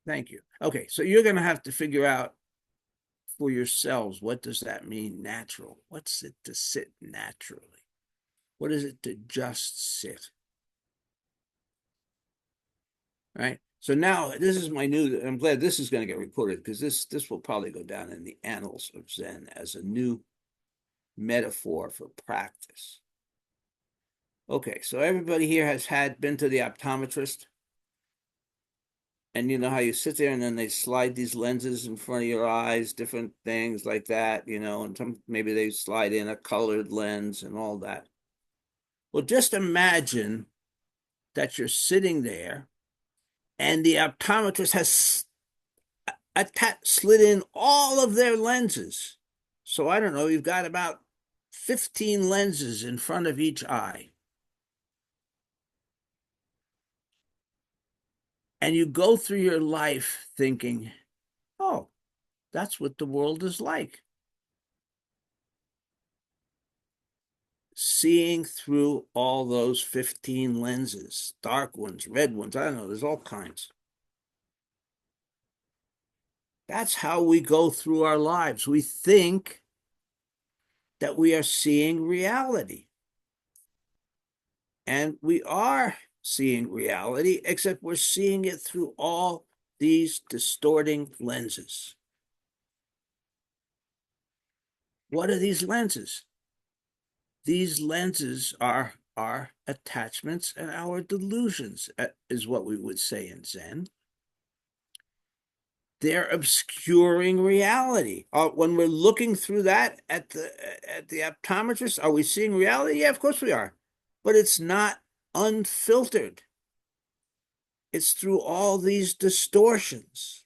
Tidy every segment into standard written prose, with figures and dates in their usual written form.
Thank you. Okay, so you're going to have to figure out for yourselves, what does that mean, natural? What's it to sit naturally? What is it to just sit? Right? So now this is my new, I'm glad this is going to get reported because this will probably go down in the annals of Zen as a new metaphor for practice. Okay, so everybody here has been to the optometrist, and you know how you sit there and then they slide these lenses in front of your eyes, different things like that, and maybe they slide in a colored lens and all that. Well, just imagine that you're sitting there and the optometrist has slid in all of their lenses. So I don't know, you've got about 15 lenses in front of each eye. And you go through your life thinking, oh, that's what the world is like. Seeing through all those 15 lenses, dark ones, red ones, I don't know, there's all kinds. That's how we go through our lives. We think that we are seeing reality. And we are seeing reality, except we're seeing it through all these distorting lenses. What are these lenses? These lenses are our attachments and our delusions, is what we would say in Zen. They're obscuring reality. When we're looking through that at the optometrist, are we seeing reality? Yeah, of course we are. But it's not unfiltered. It's through all these distortions,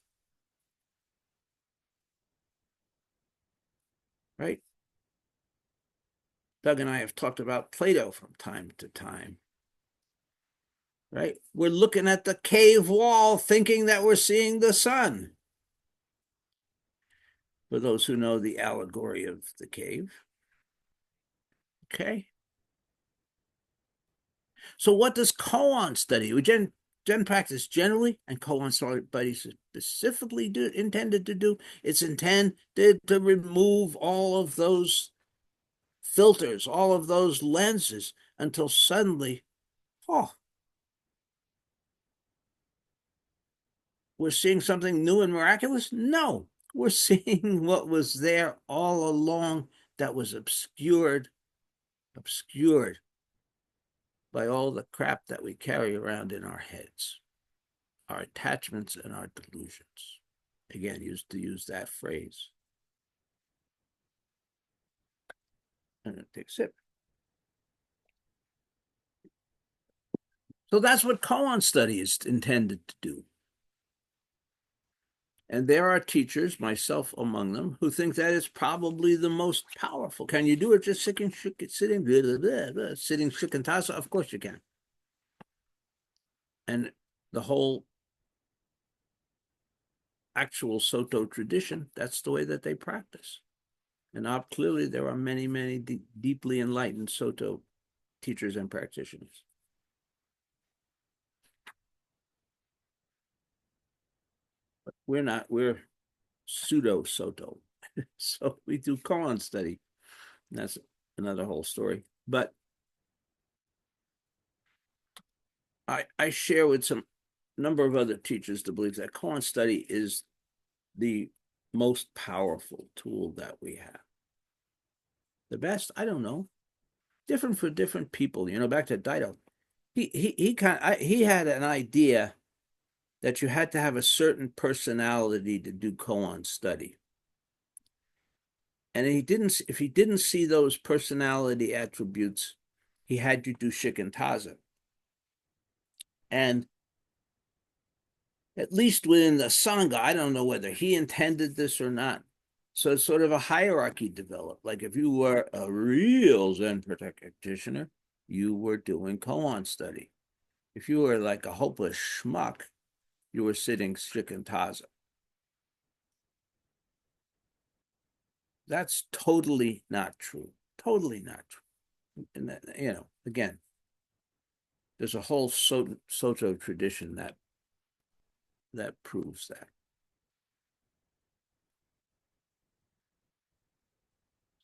right? Doug and I have talked about Plato from time to time, right? We're looking at the cave wall thinking that we're seeing the sun. For those who know the allegory of the cave. Okay. So what does koan study? Gen practice generally, and koan study specifically intended to do. It's intended to remove all of those filters, all of those lenses, until suddenly, oh, we're seeing something new and miraculous? No, we're seeing what was there all along that was obscured by all the crap that we carry around in our heads, our attachments and our delusions. Again, used to use that phrase. And take a sip. So that's what koan study is intended to do. And there are teachers, myself among them, who think that is probably the most powerful. Can you do it just sitting shikantaza? Of course you can. And the whole actual Soto tradition, that's the way that they practice. And clearly there are many, many deeply enlightened Soto teachers and practitioners. But we're not, we're pseudo Soto. So we do koan study. And that's another whole story. But I share with some number of other teachers the belief that koan study is the most powerful tool that we have. The best, I don't know. Different for different people. Back to Daido. He had an idea that you had to have a certain personality to do koan study. And if he didn't see those personality attributes, he had you do shikantaza. And at least within the Sangha, I don't know whether he intended this or not. So sort of a hierarchy developed. Like if you were a real Zen practitioner, you were doing koan study. If you were like a hopeless schmuck, you were sitting shikantaza. That's totally not true. Totally not true. And that, again, there's a whole Soto tradition that that proves that.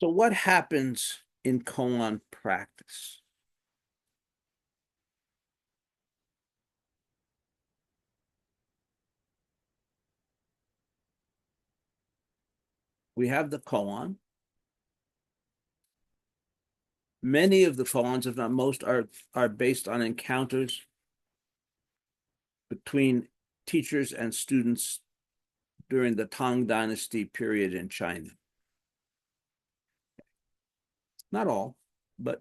So what happens in koan practice? We have the koan. Many of the koans, if not most, are based on encounters between teachers and students during the Tang Dynasty period in China. Not all, but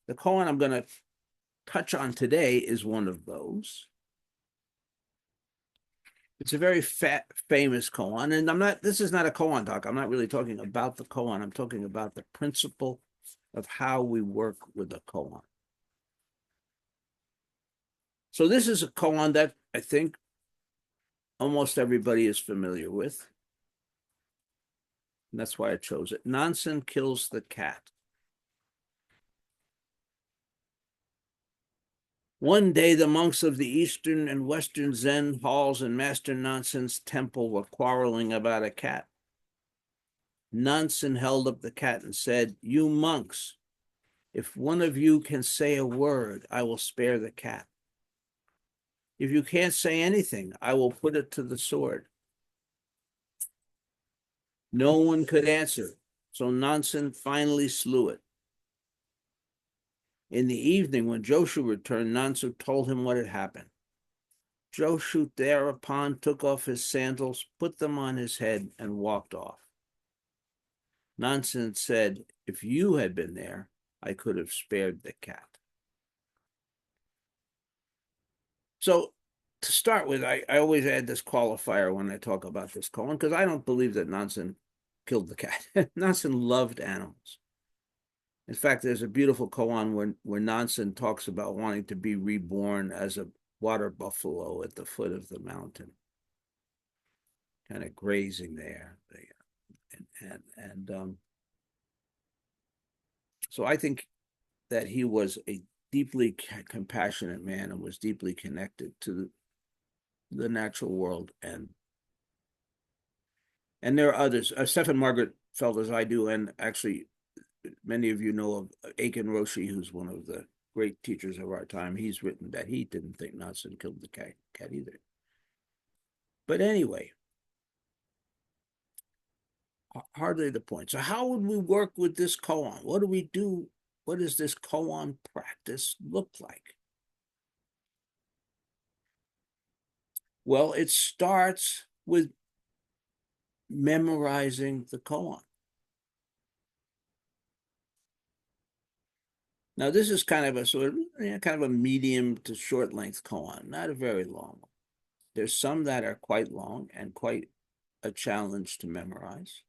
the koan I'm going to touch on today is one of those. It's a very famous koan, and this is not a koan talk. I'm not really talking about the koan. I'm talking about the principle of how we work with the koan. So this is a koan that I think almost everybody is familiar with. And that's why I chose it. Nansen kills the cat. One day, the monks of the Eastern and Western Zen halls in Master Nansen's temple were quarreling about a cat. Nansen held up the cat and said, "You monks, if one of you can say a word, I will spare the cat. If you can't say anything, I will put it to the sword." No one could answer, so Nansen finally slew it. In the evening, when Joshu returned, Nansen told him what had happened. Joshu thereupon took off his sandals, put them on his head, and walked off. Nansen said, "If you had been there, I could have spared the cat." So to start with, I always add this qualifier when I talk about this koan, because I don't believe that Nansen killed the cat. Nansen loved animals. In fact, there's a beautiful koan where Nansen talks about wanting to be reborn as a water buffalo at the foot of the mountain, kind of grazing there. And so I think that he was a deeply compassionate man and was deeply connected to the natural world. And there are others. Stephen Margaret felt as I do, and actually many of you know of Aiken Roshi, who's one of the great teachers of our time. He's written that he didn't think Nansen killed the cat either. But anyway, hardly the point. So how would we work with this koan? What do we do? What does this koan practice look like? Well, it starts with memorizing the koan. Now, this is kind of a sort of kind of a medium to short length koan, not a very long one. There's some that are quite long and quite a challenge to memorize.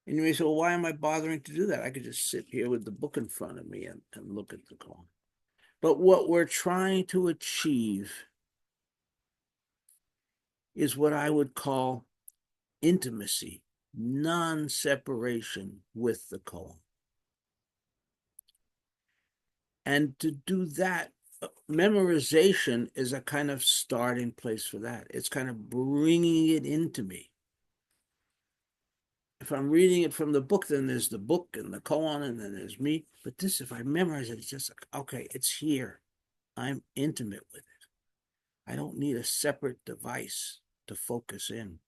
And you may say, well, why am I bothering to do that? I could just sit here with the book in front of me and look at the koan. But what we're trying to achieve is what I would call intimacy, non-separation with the koan. And to do that, memorization is a kind of starting place for that. It's kind of bringing it into me. If I'm reading it from the book, then there's the book and the koan, and then there's me. But this, if I memorize it, it's just like, okay, it's here. I'm intimate with it. I don't need a separate device to focus in.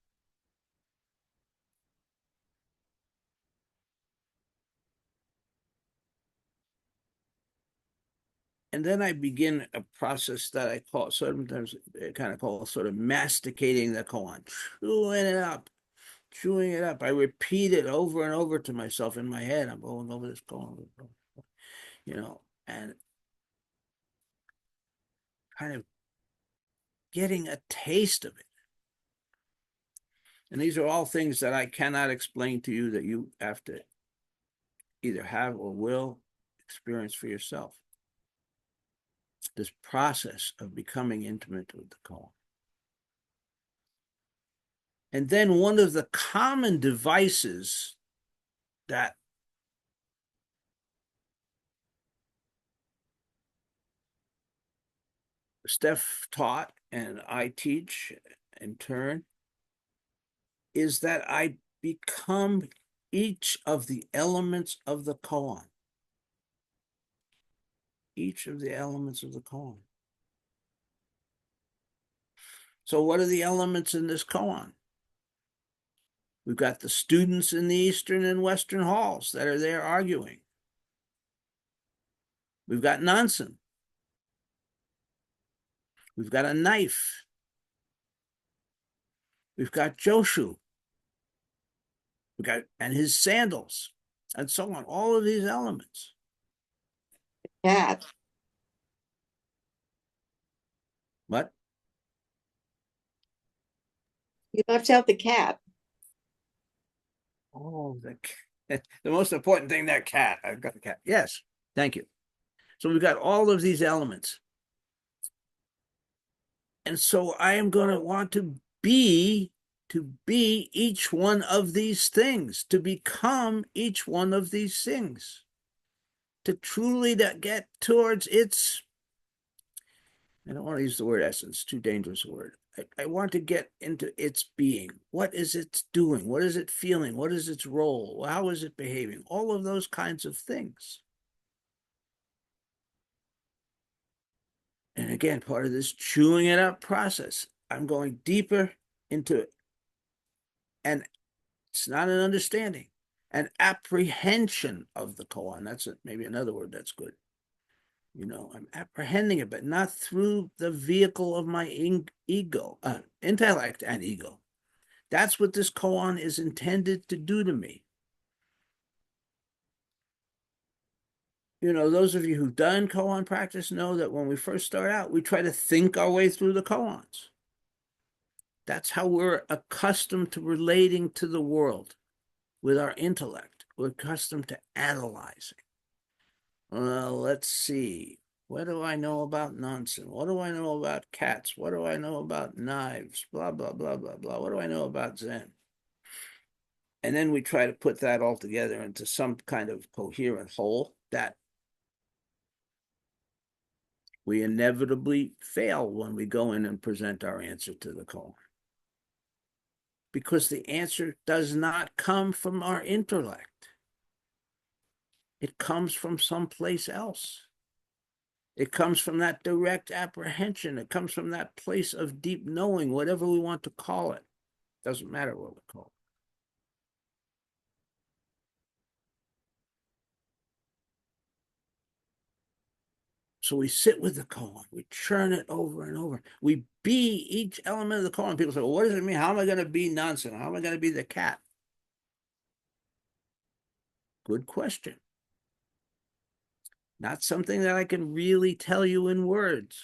And then I begin a process that I call sometimes kind of call sort of masticating the koan, chewing it up, chewing it up. I repeat it over and over to myself in my head. I'm going over this koan, and kind of getting a taste of it. And these are all things that I cannot explain to you, that you have to either have or will experience for yourself. This process of becoming intimate with the koan. And then one of the common devices that Steph taught and I teach in turn is that I become each of the elements of the koan. Each of the elements of the koan. So, what are the elements in this koan? We've got the students in the Eastern and Western halls that are there arguing. We've got Nansen. We've got a knife. We've got Joshu. We've got and his sandals, and so on. All of these elements. Cat. What? You left out the cat. Oh, the most important thing, that cat. I've got the cat. Yes, thank you. So we've got all of these elements. And so I am going to want to be each one of these things, to become each one of these things, to truly get towards its, I don't want to use the word essence, too dangerous a word. I want to get into its being. What is it doing? What is it feeling? What is its role? How is it behaving? All of those kinds of things. And again, part of this chewing it up process, I'm going deeper into it. And it's not an understanding, an apprehension of the koan. That's maybe another word that's good. I'm apprehending it, but not through the vehicle of my ego, intellect and ego. That's what this koan is intended to do to me. Those of you who've done koan practice know that when we first start out, we try to think our way through the koans. That's how we're accustomed to relating to the world with our intellect. We're accustomed to analyzing. Well, let's see. What do I know about nonsense? What do I know about cats? What do I know about knives? Blah, blah, blah, blah, blah. What do I know about Zen? And then we try to put that all together into some kind of coherent whole that we inevitably fail when we go in and present our answer to the koan. Because the answer does not come from our intellect. It comes from someplace else. It comes from that direct apprehension. It comes from that place of deep knowing, whatever we want to call it. Doesn't matter what we call it. So we sit with the koan. We churn it over and over. We be each element of the koan. People say, well, what does it mean? How am I going to be nonsense? How am I going to be the cat? Good question. Not something that I can really tell you in words.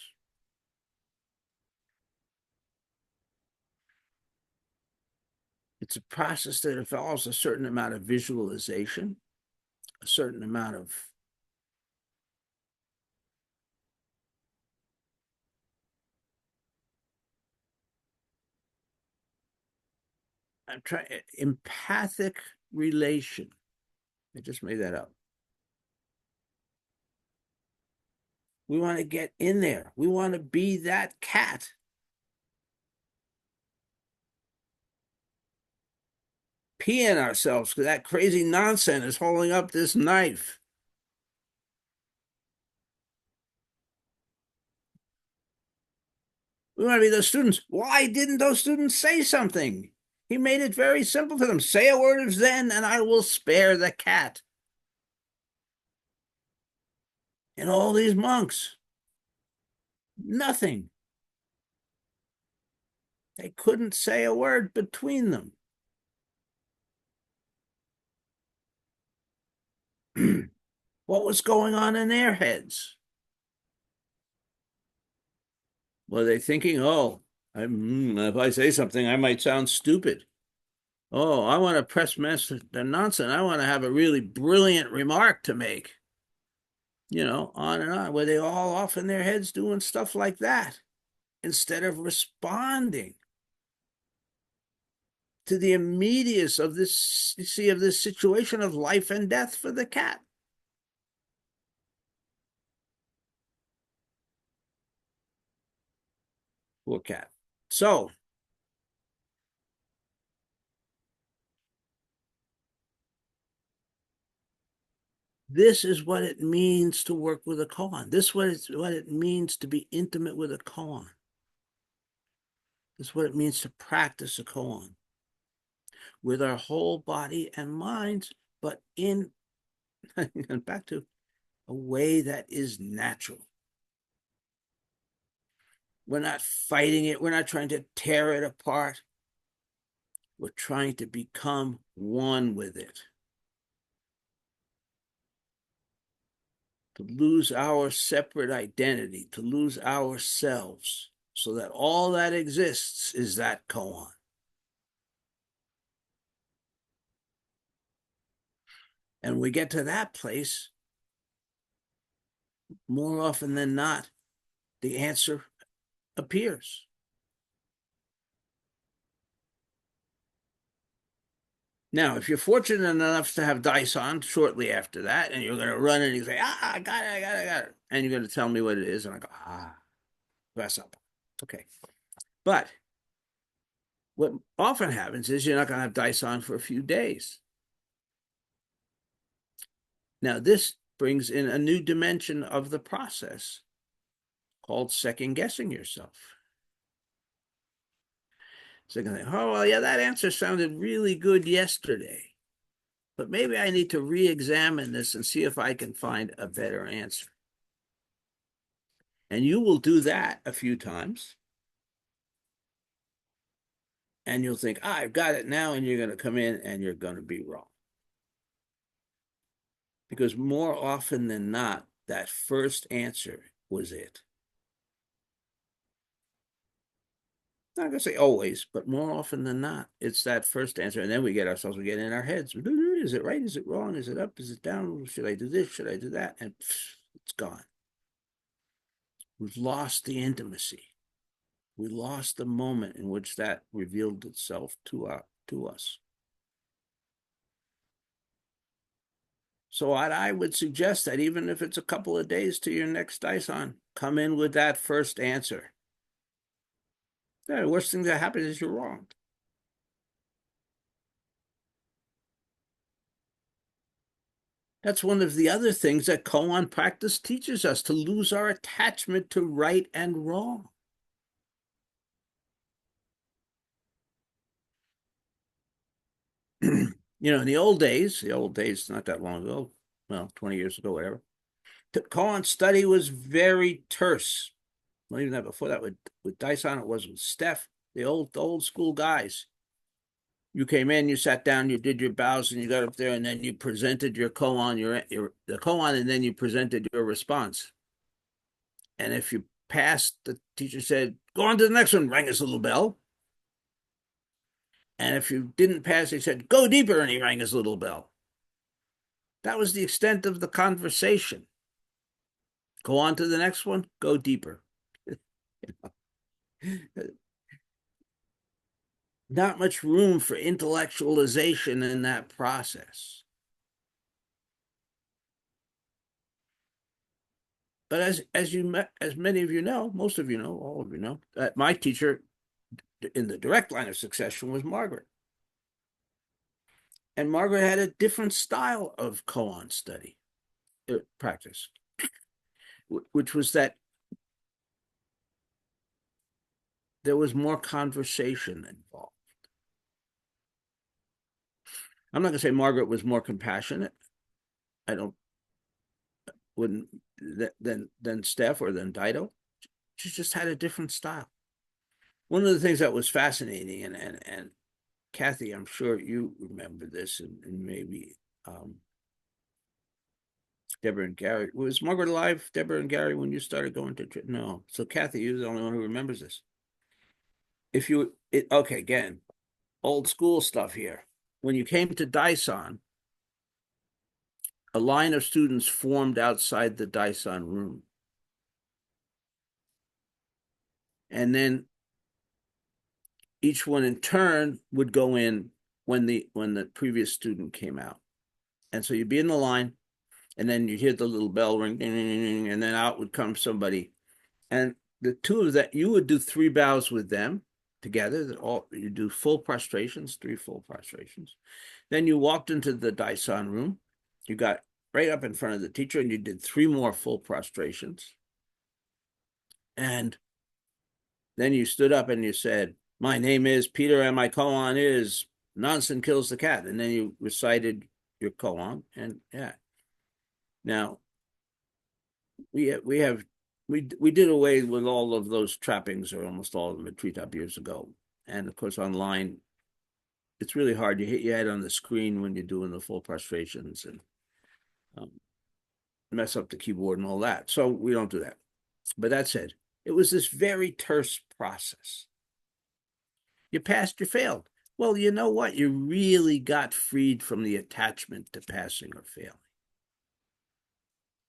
It's a process that involves a certain amount of visualization, a certain amount of empathic relation. I just made that up. We want to get in there. We want to be that cat. Peeing ourselves because that crazy nonsense is holding up this knife. We want to be those students. Why didn't those students say something? He made it very simple to them. Say a word of Zen and I will spare the cat. And all these monks, nothing. They couldn't say a word between them. What was going on in their heads? Were they thinking, oh, if I say something, I might sound stupid? Oh, I want to press the nonsense. I want to have a really brilliant remark to make. On and on. Were they all off in their heads doing stuff like that instead of responding to the immediacy of this situation of life and death for the cat? Poor cat. So this is what it means to work with a koan. This is what it means to be intimate with a koan. This is what it means to practice a koan with our whole body and minds, but in back to a way that is natural. We're not fighting it. We're not trying to tear it apart. We're trying to become one with it, to lose our separate identity, to lose ourselves, so that all that exists is that koan. And we get to that place, more often than not, the answer appears. Now, if you're fortunate enough to have dice on shortly after that, and you're going to run and you say, I got it, I got it, I got it. And you're going to tell me what it is. And I go, grasshopper. Okay. But what often happens is you're not going to have dice on for a few days. Now, this brings in a new dimension of the process called second guessing yourself. So you can think, oh, well, yeah, that answer sounded really good yesterday, but maybe I need to re-examine this and see if I can find a better answer. And you will do that a few times. And you'll think, I've got it now. And you're going to come in and you're going to be wrong. Because more often than not, that first answer was it. I'm not going to say always, but more often than not, it's that first answer. And then we get in our heads. Is it right? Is it wrong? Is it up? Is it down? Should I do this? Should I do that? And it's gone. We've lost the intimacy. We lost the moment in which that revealed itself to us. So I would suggest that even if it's a couple of days to your next dice on, come in with that first answer. The worst thing that happens is you're wrong. That's one of the other things that koan practice teaches us, to lose our attachment to right and wrong. In the old days, not that long ago, well, 20 years ago, whatever, koan study was very terse. Well, even that before that, with dice on, it was with Steph, the old school guys. You came in, you sat down, you did your bows, and you got up there, and then you presented your koan, the koan, and then you presented your response. And if you passed, the teacher said, "Go on to the next one," rang his little bell. And if you didn't pass, he said, "Go deeper," and he rang his little bell. That was the extent of the conversation. Go on to the next one, go deeper. Not much room for intellectualization in that process. But as many of you know, most of you know, all of you know, my teacher in the direct line of succession was Margaret. And Margaret had a different style of koan study, practice, which was that there was more conversation involved. I'm not going to say Margaret was more compassionate. I don't wouldn't than Steph or than Dido. She just had a different style. One of the things that was fascinating, and Kathy, I'm sure you remember this, and maybe Deborah and Gary. Was Margaret alive, Deborah and Gary, when you started going to? No. So Kathy, you're the only one who remembers this. Okay, again, old school stuff here. When you came to Dyson, a line of students formed outside the Dyson room. And then each one in turn would go in when the previous student came out. And so you'd be in the line, and then you'd hear the little bell ring, ding, ding, ding, and then out would come somebody. And the two of that, you would do three bows with them together. That all you do full prostrations, three full prostrations. Then you walked into the Daishan room. You got right up in front of the teacher, and you did three more full prostrations. And then you stood up and you said, "My name is Peter, and my koan is Nansen kills the cat." And then you recited your koan, and yeah. Now we did away with all of those trappings, or almost all of them, at Treetop years ago. And of course, online, it's really hard. You hit your head on the screen when you're doing the full prostrations, and um, mess up the keyboard and all that. So we don't do that. But that said, it was this very terse process. You passed, you failed. Well, you know what? You really got freed from the attachment to passing or failing.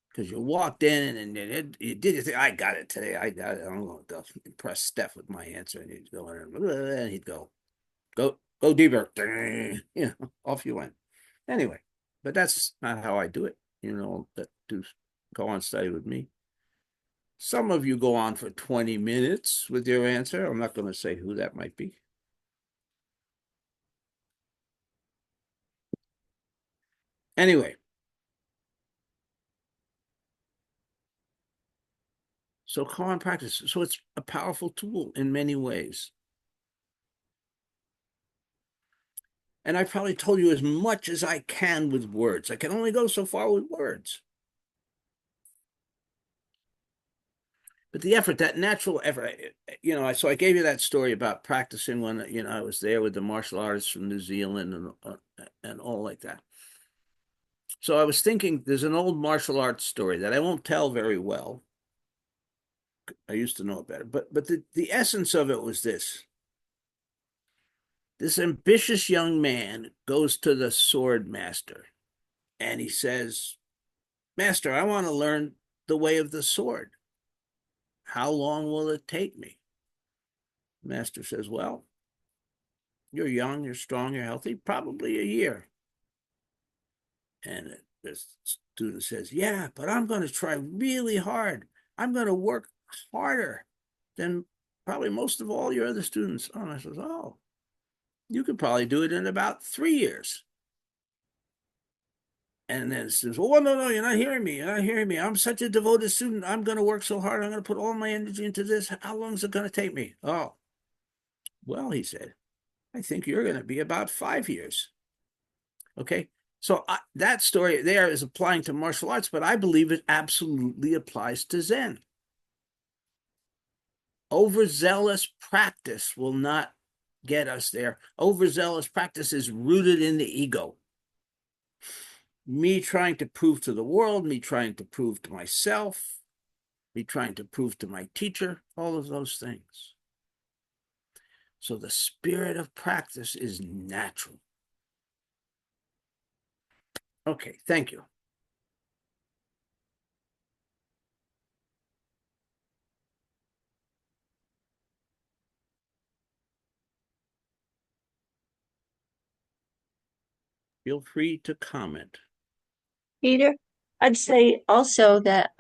Because you walked in and you did your thing. I got it today. I got it. I'm going to impress Steph with my answer. And he'd go in and he'd go deeper. You know, off you went. Anyway, but that's not how I do it. You know, that do go on study with me. Some of you go on for 20 minutes with your answer. I'm not going to say who that might be. Anyway, so koan practice. So it's a powerful tool in many ways. And I probably told you as much as I can with words. I can only go so far with words. But the effort, that natural effort, you know, so I gave you that story about practicing when, you know, I was there with the martial artists from New Zealand and all like that. So I was thinking there's an old martial arts story that I won't tell very well. I used to know it better, but the essence of it was this. This ambitious young man goes to the sword master and he says, "Master, I want to learn the way of the sword. How long will it take me?" The master says, "Well, you're young, you're strong, you're healthy, probably a year." And the student says, "Yeah, but I'm going to try really hard. I'm going to work harder than probably most of all your other students." Oh, and I says, "Oh, you could probably do it in about 3 years." And then it says, "Oh, no, no, you're not hearing me. You're not hearing me. I'm such a devoted student. I'm going to work so hard. I'm going to put all my energy into this. How long is it going to take me?" "Oh, well," he said, "I think you're going to be about 5 years." Okay. So that story there is applying to martial arts, but I believe it absolutely applies to Zen. Overzealous practice will not get us there. Overzealous practice is rooted in the ego. Me trying to prove to the world, me trying to prove to myself, me trying to prove to my teacher, all of those things. So the spirit of practice is natural. Okay, thank you. Feel free to comment. Peter, I'd say also that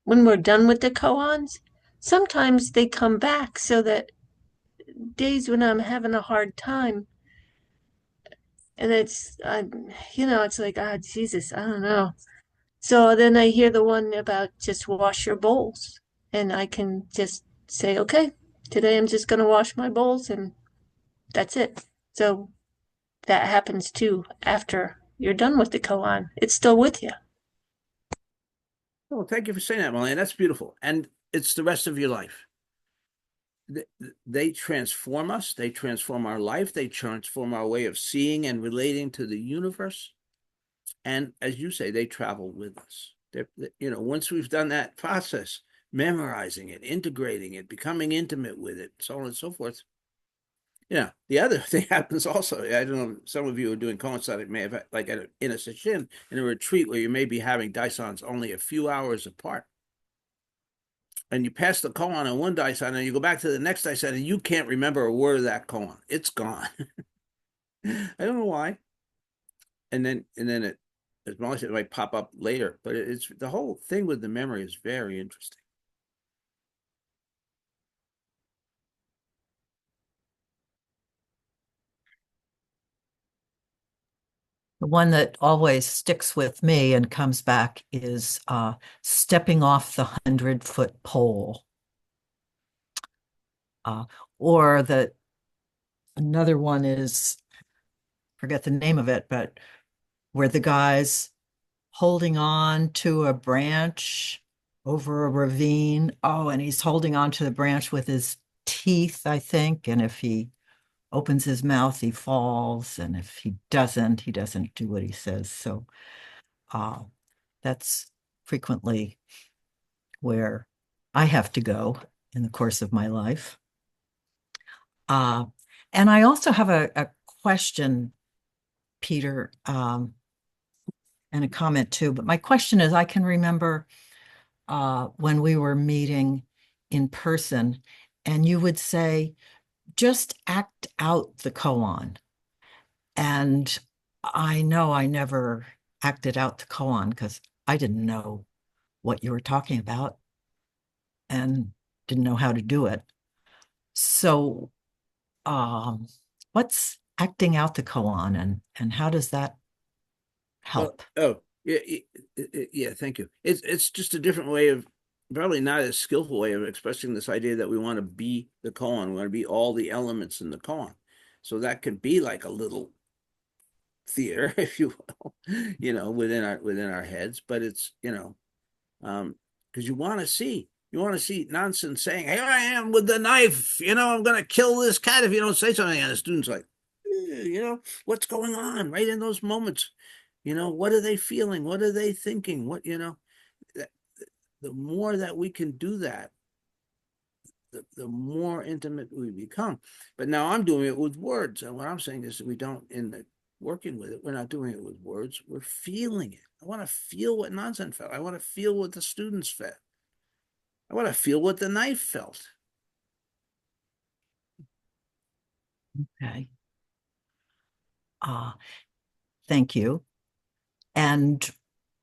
when we're done with the koans, sometimes they come back so that days when I'm having a hard time, and it's like, ah, Jesus, I don't know. So then I hear the one about just wash your bowls, and I can just say, okay, today I'm just going to wash my bowls, and that's it. So that happens too after you're done with the koan. It's still with you. Oh, thank you for saying that, Melanie. That's beautiful. And it's the rest of your life. They transform us. They transform our life. They transform our way of seeing and relating to the universe. And as you say, they travel with us. You know, once we've done that process, memorizing it, integrating it, becoming intimate with it, so on and so forth. Yeah. The other thing happens also. I don't know. Some of you are doing coinciding, may have like in a session, in a retreat where you may be having daisans only a few hours apart. And you pass the koan on one daisan and you go back to the next daisan and you can't remember a word of that koan. It's gone. I don't know why. And then it, as Molly said, it might pop up later. But it's the whole thing with the memory is very interesting. The one that always sticks with me and comes back is stepping off the 100-foot pole. Uh, or the another one is, forget the name of it, but where the guy's holding on to a branch over a ravine. Oh, and he's holding on to the branch with his teeth, I think. And if he opens his mouth, he falls. And if he doesn't do what he says. So uh, that's frequently where I have to go in the course of my life. Uh, and I also have a question, Peter, and a comment too. But my question is, I can remember when we were meeting in person, and you would say, just act out the koan. And I know I never acted out the koan because I didn't know what you were talking about and didn't know how to do it. So, um, what's acting out the koan and how does that Well, help? oh, yeah, yeah, thank you. It's just a different way of, probably not a skillful way of expressing this idea that we want to be the koan. We want to be all the elements in the koan. So that could be like a little theater, if you will, within our heads. But it's, because you want to see nonsense saying, "Here I am with the knife. I'm going to kill this cat if you don't say something." And the student's like, what's going on right in those moments? What are they feeling? What are they thinking? The more that we can do that, the more intimate we become. But now I'm doing it with words. And what I'm saying is that we don't, in the working with it, we're not doing it with words. We're feeling it. I want to feel what nonsense felt. I want to feel what the students felt. I want to feel what the knife felt. Okay. Uh, thank you. And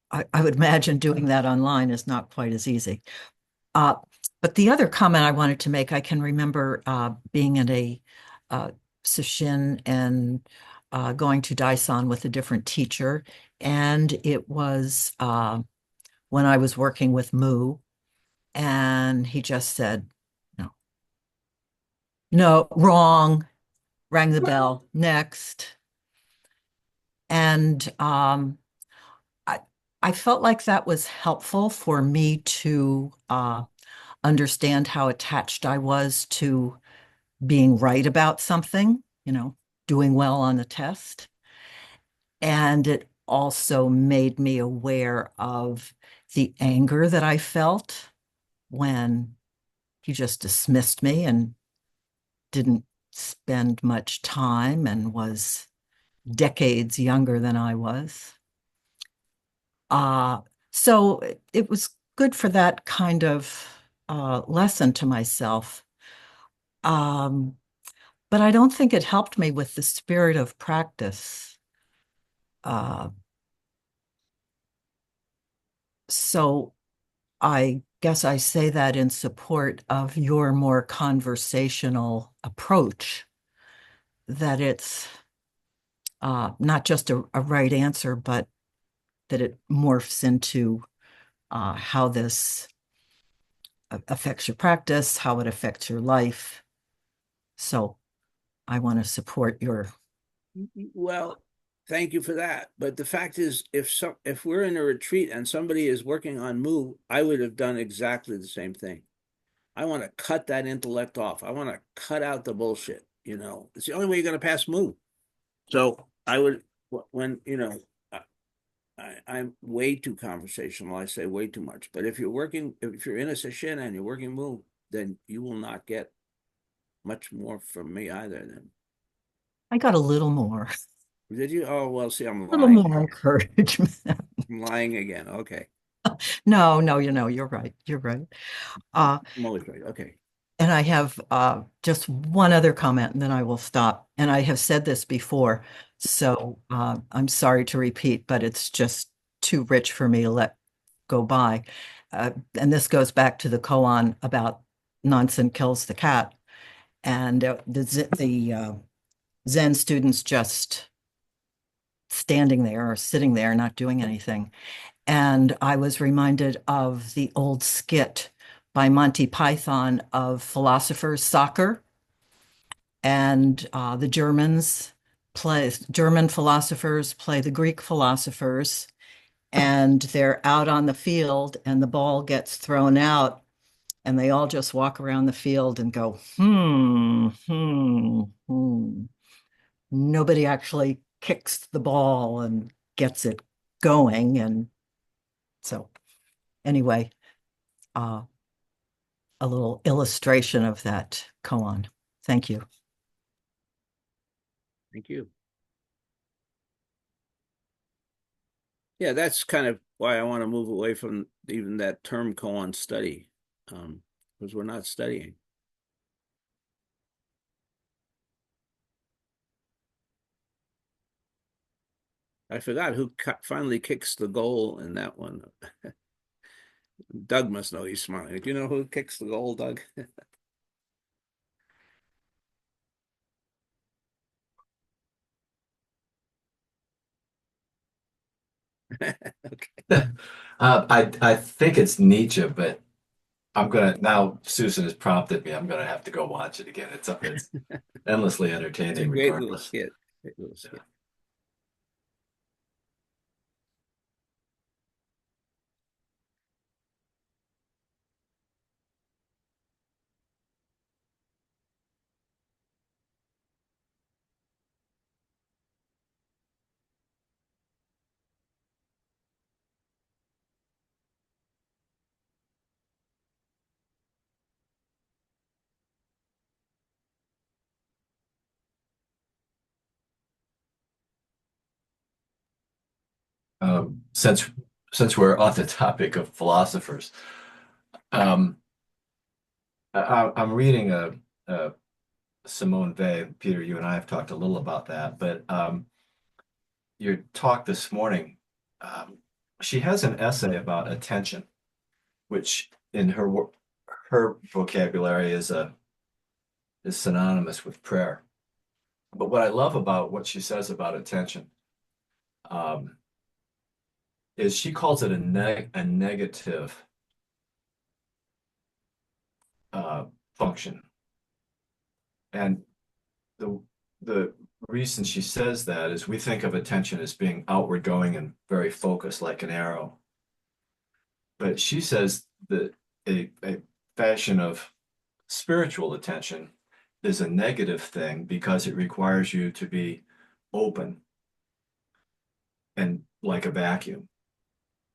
I would imagine doing that online is not quite as easy. Uh, but the other comment I wanted to make, I can remember being in a session and going to Daesan with a different teacher. And it was when I was working with Moo, and he just said, no, no, wrong, rang the bell, next. And I, I felt like that was helpful for me to understand how attached I was to being right about something, doing well on the test. And it also made me aware of the anger that I felt when he just dismissed me and didn't spend much time and was decades younger than I was. Uh, so it was good for that kind of lesson to myself. Um, but I don't think it helped me with the spirit of practice. Uh, so I guess I say that in support of your more conversational approach, that it's not just a right answer, but that it morphs into how this affects your practice, how it affects your life. So I want to support your. Well, thank you for that. But the fact is, if we're in a retreat and somebody is working on Mu, I would have done exactly the same thing. I want to cut that intellect off. I want to cut out the bullshit. It's the only way you're going to pass Mu. So I would, when I'm way too conversational. I say way too much. But if you're in a session and you're working Mu, then you will not get much more from me either. Then I got a little more, did you? Oh well, see, I'm a little lying more again. encouragement. I'm lying again. Okay. No, no, you're right. You're right. Uh, I'm always right. Okay. and I have just one other comment and then I will stop. And I have said this before, so I'm sorry to repeat, but it's just too rich for me to let go by. And this goes back to the koan about nonsense kills the cat. And the Zen students just standing there or sitting there not doing anything. And I was reminded of the old skit by Monty Python of philosophers soccer. And the German philosophers play the Greek philosophers, and they're out on the field, and the ball gets thrown out, and they all just walk around the field and go, hmm. Nobody actually kicks the ball and gets it going. And so, anyway, uh, a little illustration of that koan. Thank you. Thank you. Yeah, that's kind of why I want to move away from even that term koan study, because we're not studying. I forgot who finally kicks the goal in that one. Doug must know. He's smiling. Do you know who kicks the goal, Doug? Okay. I think it's Nietzsche, but I'm gonna now. Susan has prompted me. I'm gonna have to go watch it again. It's endlessly It's a entertaining, great little regardless. skit. Great little skit. Since we're on the topic of philosophers, um, I'm reading a Simone Weil. Peter, you and I have talked a little about that, but your talk this morning, um, she has an essay about attention, which in her vocabulary is synonymous with prayer. But what I love about what she says about attention um, is she calls it a negative uh, function, and the the reason she says that is we think of attention as being outward going and very focused, like an arrow. But she says that a fashion of spiritual attention is a negative thing because it requires you to be open and like a vacuum.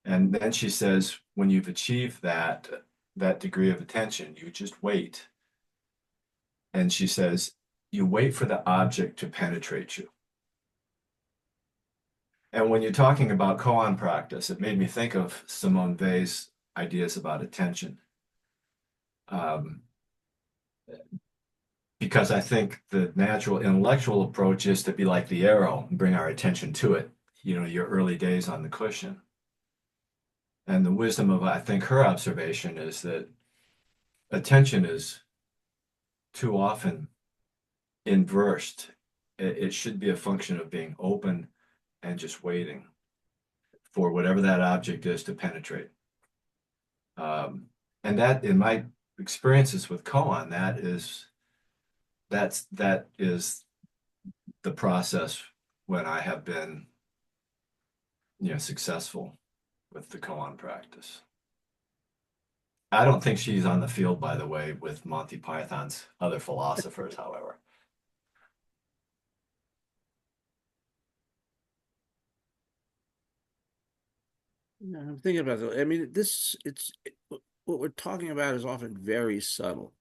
And then she says, when you've achieved that degree of attention, you just wait. And she says, you wait for the object to penetrate you. And when you're talking about koan practice, it made me think of Simone Weil's ideas about attention. Um, because I think the natural intellectual approach is to be like the arrow and bring our attention to it, your early days on the cushion. And the wisdom of, I think, her observation is that attention is too often inversed. It should be a function of being open and just waiting for whatever that object is to penetrate. And that, in my experiences with koan, that is the process when I have been, successful with the koan practice. I don't think she's on the field, by the way, with Monty Python's other philosophers, however. Yeah, I'm thinking about that. I mean, what we're talking about is often very subtle,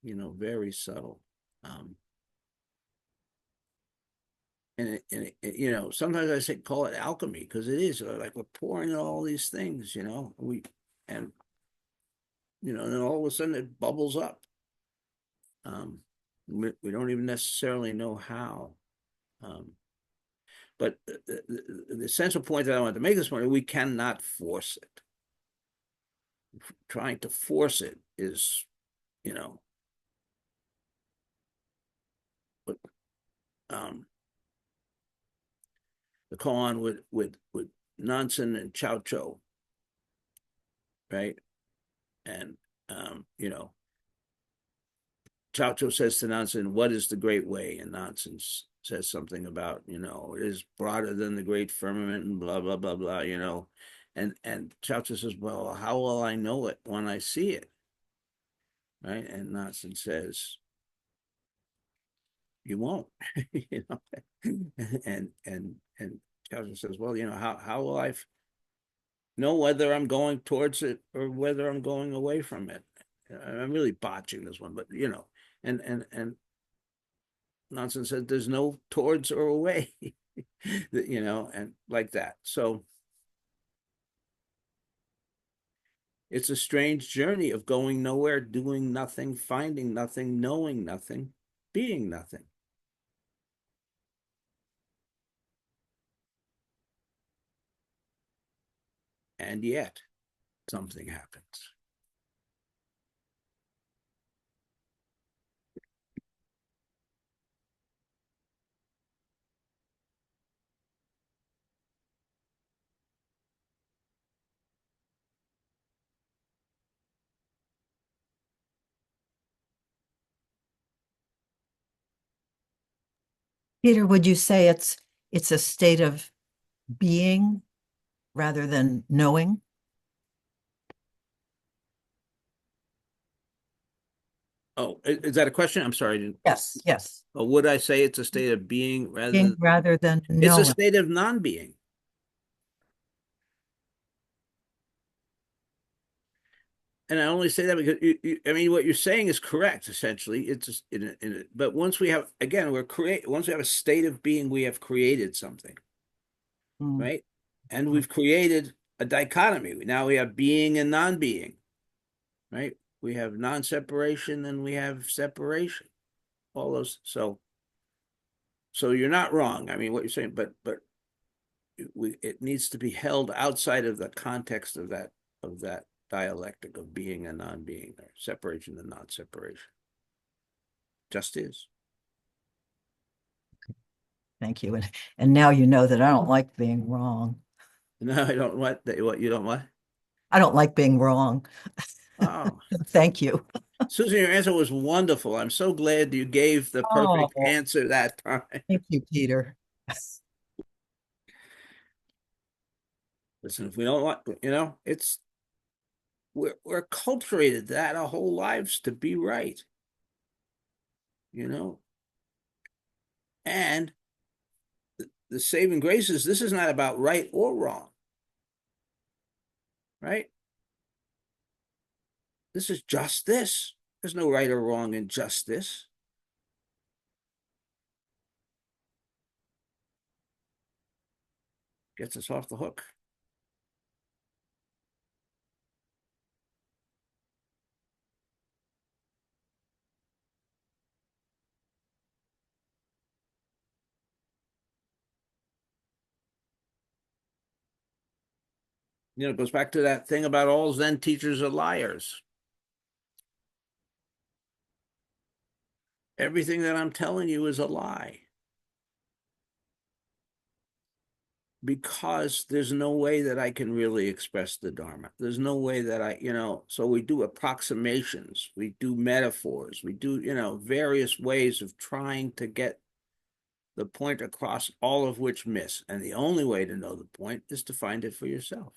very subtle. Um, sometimes I say call it alchemy because it is like we're pouring all these things, and and then all of a sudden it bubbles up. We don't even necessarily know how. Um, but the essential point that I wanted to make this morning, we cannot force it. Trying to force it is, you know, um, the koan with Nansen and Chow Cho, right? And you know, Chow Cho says to Nansen, "What is the great way?" And Nansen says something about, you know, it is broader than the great firmament and blah blah blah blah, you know. And Chow Cho says, "Well, how will I know it when I see it?" Right? And Nansen says, "You won't," you know. And Chow Cho says, "Well, you know, how will I know whether I'm going towards it or whether I'm going away from it?" I'm really botching this one, but you know, and Nansen said, "There's no towards or away," you know, and like that. So it's a strange journey of going nowhere, doing nothing, finding nothing, knowing nothing, being nothing. And yet something happens. Peter, would you say it's a state of being rather than knowing? Oh, is that a question? I'm sorry. Yes, yes. Or would I say it's a state of being rather Being than rather than it's a knowing. state of non-being? And I only say that because I mean, what you're saying is correct. Essentially, it's just but once we have again, once we have a state of being, we have created something, Mm, right? And we've created a dichotomy. Now we have being and non-being, right? We have non-separation and we have separation. All those. So you're not wrong. I mean, what you're saying, but it needs to be held outside of the context of that dialectic of being and non-being, or separation and non-separation. Just is. thank you. And now you know that I don't like being wrong. No, I don't. What you don't what? I don't like being wrong. Oh, Thank you. Susan, your answer was wonderful. I'm so glad you gave the perfect Oh, answer that time. thank you, Peter. Listen, if we don't want, you know, it's we're culturated that our whole lives to be right, you know, and the saving grace is this is not about right or wrong, right? This is just this. There's no right or wrong in just this. Gets us off the hook. You know, it goes back to that thing about all Zen teachers are liars. Everything that I'm telling you is a lie. Because there's no way that I can really express the Dharma. There's no way that you know, so we do approximations, we do metaphors, we do, you know, various ways of trying to get the point across, all of which miss. And the only way to know the point is to find it for yourself.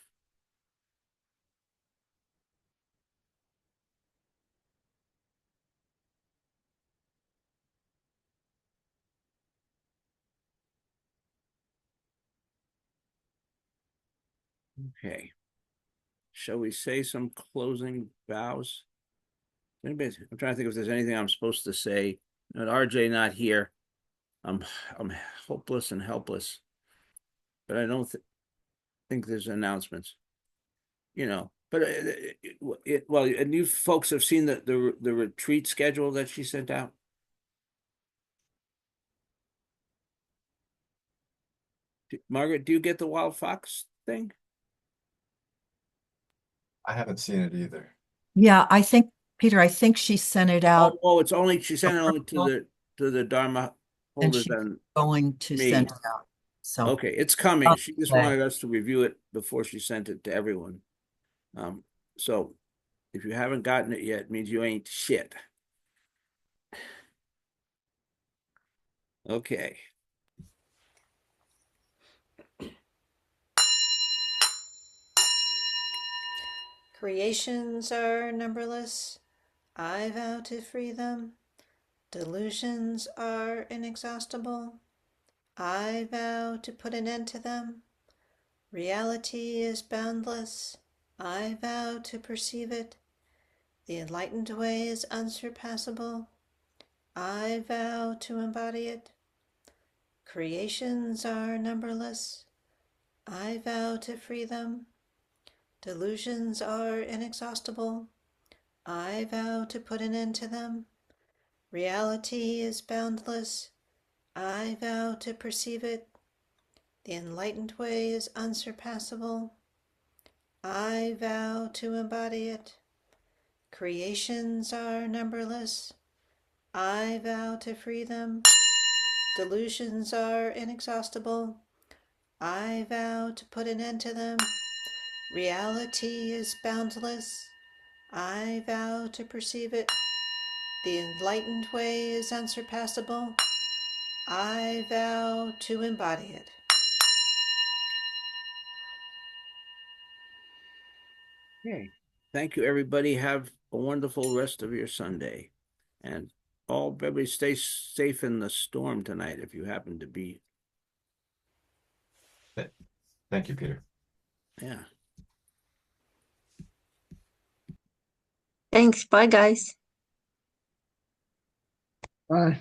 Okay. Shall we say some closing vows? I'm trying to think if there's anything I'm supposed to say. With RJ not here, I'm hopeless and helpless. But I don't think there's announcements. You know, but well, and you folks have seen the retreat schedule that she sent out. Margaret, do you get the wild fox thing? I haven't seen it either. Yeah, I think, Peter, I think she sent it out It's only she sent it only to the Dharma and holders she's and going to me. send it out. So, Okay, it's coming. She just okay. wanted us to review it before she sent it to everyone. So if you haven't gotten it yet, it means you ain't shit. Okay. Creations are numberless. I vow to free them. Delusions are inexhaustible. I vow to put an end to them. Reality is boundless. I vow to perceive it. The enlightened way is unsurpassable. I vow to embody it. Creations are numberless. I vow to free them. Delusions are inexhaustible. I vow to put an end to them. Reality is boundless. I vow to perceive it. The enlightened way is unsurpassable. I vow to embody it. Creations are numberless. I vow to free them. Delusions are inexhaustible. I vow to put an end to them. Reality is boundless. I vow to perceive it. The enlightened way is unsurpassable. I vow to embody it. Okay. Thank you, everybody. Have a wonderful rest of your Sunday. And everybody stay safe in the storm tonight if you happen to be. Thank you, Peter. Yeah. Thanks. Bye, guys. Bye.